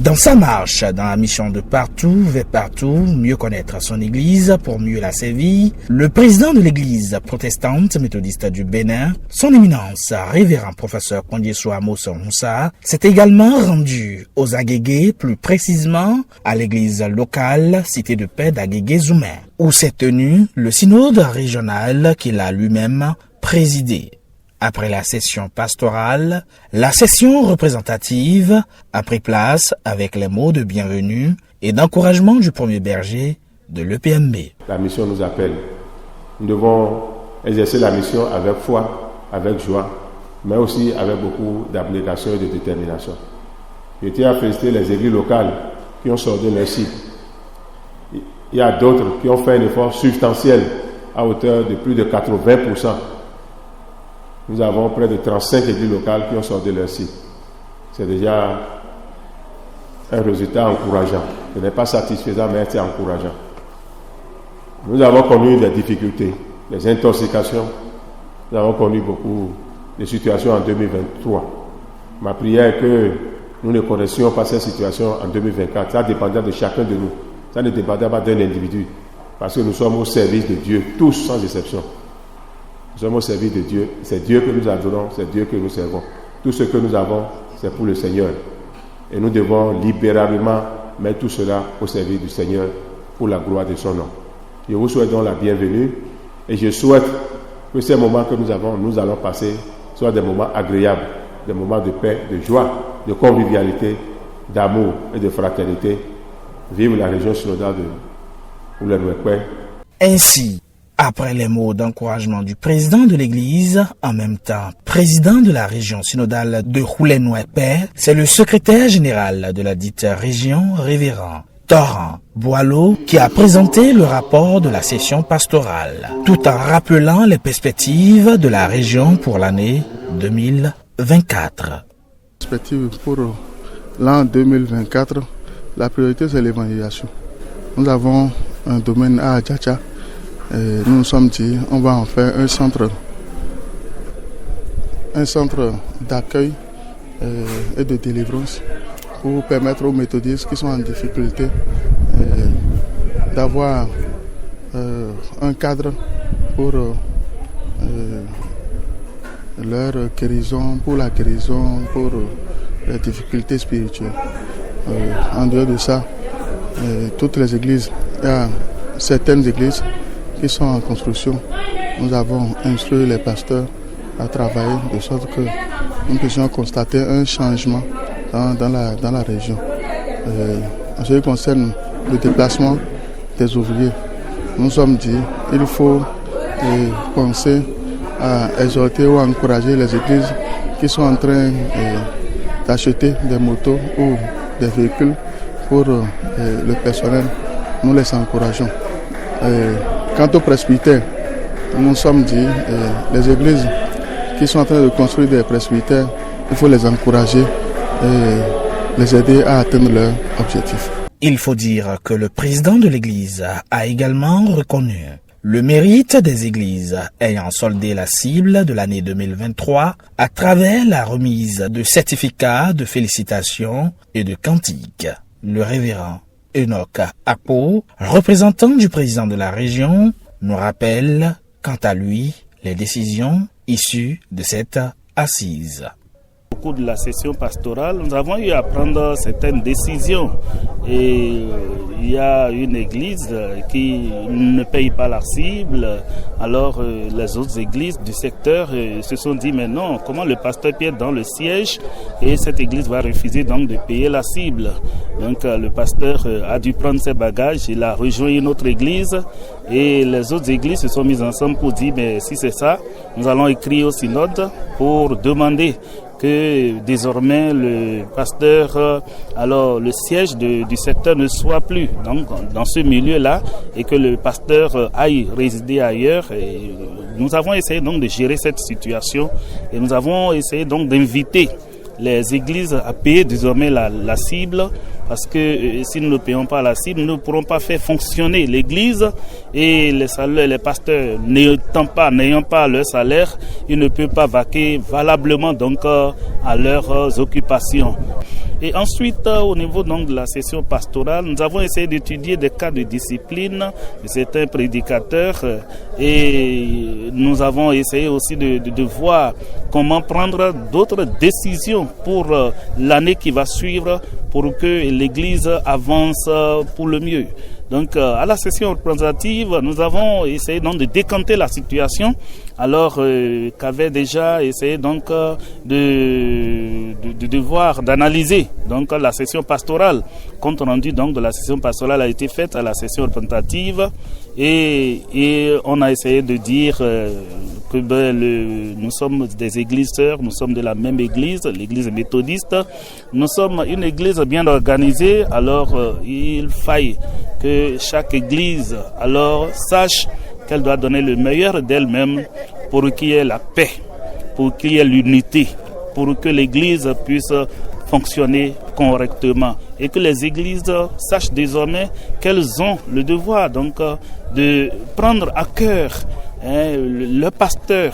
Dans sa marche, dans la mission de partout vers partout, mieux connaître son Église pour mieux la servir, le président de l'Église protestante méthodiste du Bénin, son éminence, révérend professeur Kondieso Amos Moussa, s'est également rendu aux Agégués, plus précisément à l'église locale Cité de Paix d'Agégué-Zoumen, où s'est tenu le synode régional qu'il a lui-même présidé. Après la session pastorale, la session représentative a pris place avec les mots de bienvenue et d'encouragement du premier berger de l'EPMB. La mission nous appelle. Nous devons exercer la mission avec foi, avec joie, mais aussi avec beaucoup d'abnégation et de détermination. Je tiens à féliciter les églises locales qui ont sorti leur site. Il y a d'autres qui ont fait un effort substantiel à hauteur de plus de 80%. Nous avons près de 35 églises locales qui ont sorti leur site. C'est déjà un résultat encourageant. Ce n'est pas satisfaisant, mais c'est encourageant. Nous avons connu des difficultés, des intoxications. Nous avons connu beaucoup de situations en 2023. Ma prière est que nous ne connaissions pas cette situation en 2024. Ça dépendait de chacun de nous. Ça ne dépendait pas d'un individu. Parce que nous sommes au service de Dieu, tous sans exception. Nous sommes au service de Dieu. C'est Dieu que nous adorons, c'est Dieu que nous servons. Tout ce que nous avons, c'est pour le Seigneur. Et nous devons libéralement mettre tout cela au service du Seigneur pour la gloire de son nom. Je vous souhaite donc la bienvenue et je souhaite que ces moments que nous allons passer soient des moments agréables, des moments de paix, de joie, de convivialité, d'amour et de fraternité. Vive la région synodale de Khoulé-Noué-Pè. Ainsi, après les mots d'encouragement du président de l'Église, en même temps président de la région synodale de Khoulé-Noué-Pè, c'est le secrétaire général de la dite région, révérend Torrent Boileau, qui a présenté le rapport de la session pastorale, tout en rappelant les perspectives de la région pour l'année 2024. Perspective pour l'an 2024, la priorité c'est l'évangélisation. Nous avons un domaine à Adjacha. Nous nous sommes dit, on va en faire un centre d'accueil et de délivrance pour permettre aux méthodistes qui sont en difficulté d'avoir un cadre pour leur guérison, pour la guérison, pour les difficultés spirituelles. En dehors de ça, toutes les églises, il y a certaines églises qui sont en construction. Nous avons instruit les pasteurs à travailler de sorte que nous puissions constater un changement dans la région. En ce qui concerne le déplacement des ouvriers, nous nous sommes dit qu'il faut penser à exhorter ou à encourager les églises qui sont en train d'acheter des motos ou des véhicules pour le personnel. Nous les encourageons. Quant aux presbytères, nous nous sommes dit les églises qui sont en train de construire des presbytères, il faut les encourager et les aider à atteindre leurs objectifs. Il faut dire que le président de l'Église a également reconnu le mérite des églises ayant soldé la cible de l'année 2023 à travers la remise de certificats de félicitations et de cantiques. Le révérend Enoch Apo, représentant du président de la région, nous rappelle, quant à lui, les décisions issues de cette assise. Au cours de la session pastorale, nous avons eu à prendre certaines décisions et il y a une église qui ne paye pas la cible, alors les autres églises du secteur se sont dit mais non, comment le pasteur peut être dans le siège et cette église va refuser donc de payer la cible. Donc le pasteur a dû prendre ses bagages, il a rejoint une autre église et les autres églises se sont mises ensemble pour dire mais si c'est ça, nous allons écrire au synode pour demander que désormais le pasteur, alors le siège du secteur ne soit plus donc, dans ce milieu-là et que le pasteur aille résider ailleurs. Et nous avons essayé donc de gérer cette situation et nous avons essayé donc d'inviter les églises à payer désormais la cible parce que si nous ne payons pas la cible, nous ne pourrons pas faire fonctionner l'église, et les pasteurs n'ayant pas leur salaire, ils ne peuvent pas vaquer valablement donc à leurs occupations. Et ensuite, au niveau donc de la session pastorale, nous avons essayé d'étudier des cas de discipline de certains prédicateurs, et nous avons essayé aussi de voir comment prendre d'autres décisions pour l'année qui va suivre pour que l'Église avance pour le mieux. Donc à la session représentative, nous avons essayé donc de décanter la situation, alors qu'avait déjà essayé donc d'analyser donc la session pastorale. Compte rendu donc de la session pastorale a été faite à la session représentative, et on a essayé de dire que nous sommes des églises sœurs, nous sommes de la même église, l'église méthodiste. Nous sommes une église bien organisée, alors il faille que chaque église alors sache qu'elle doit donner le meilleur d'elle-même pour qu'il y ait la paix, pour qu'il y ait l'unité, pour que l'église puisse fonctionner correctement, et que les églises sachent désormais qu'elles ont le devoir donc de prendre à cœur le pasteur,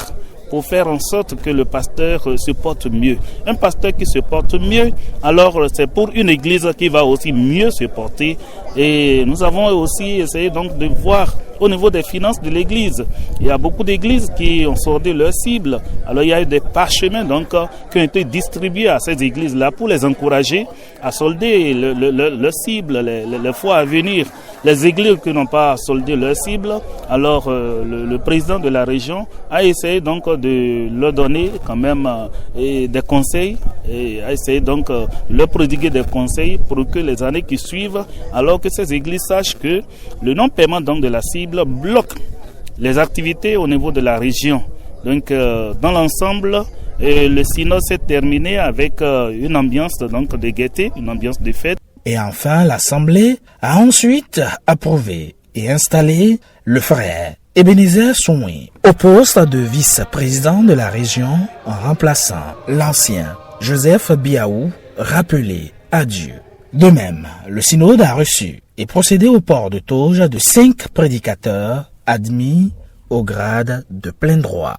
pour faire en sorte que le pasteur se porte mieux. Un pasteur qui se porte mieux, alors c'est pour une église qui va aussi mieux se porter. Et nous avons aussi essayé donc de voir au niveau des finances de l'église. Il y a beaucoup d'églises qui ont soldé leur cible. Alors il y a eu des parchemins donc qui ont été distribués à ces églises-là pour les encourager à solder leur cible, les fois à venir. Les églises qui n'ont pas soldé leur cible, alors le président de la région a essayé donc de leur donner quand même des conseils, et a essayé donc de leur prodiguer des conseils pour que les années qui suivent, alors que ces églises sachent que le non-paiement donc de la cible bloque les activités au niveau de la région. Donc dans l'ensemble, le synode s'est terminé avec une ambiance donc de gaieté, une ambiance de fête. Et enfin, l'Assemblée a ensuite approuvé et installé le frère Ebenezer Soumi au poste de vice-président de la région, en remplaçant l'ancien Joseph Biaou, rappelé à Dieu. De même, le synode a reçu et procédé au port de toge de 5 prédicateurs admis au grade de plein droit.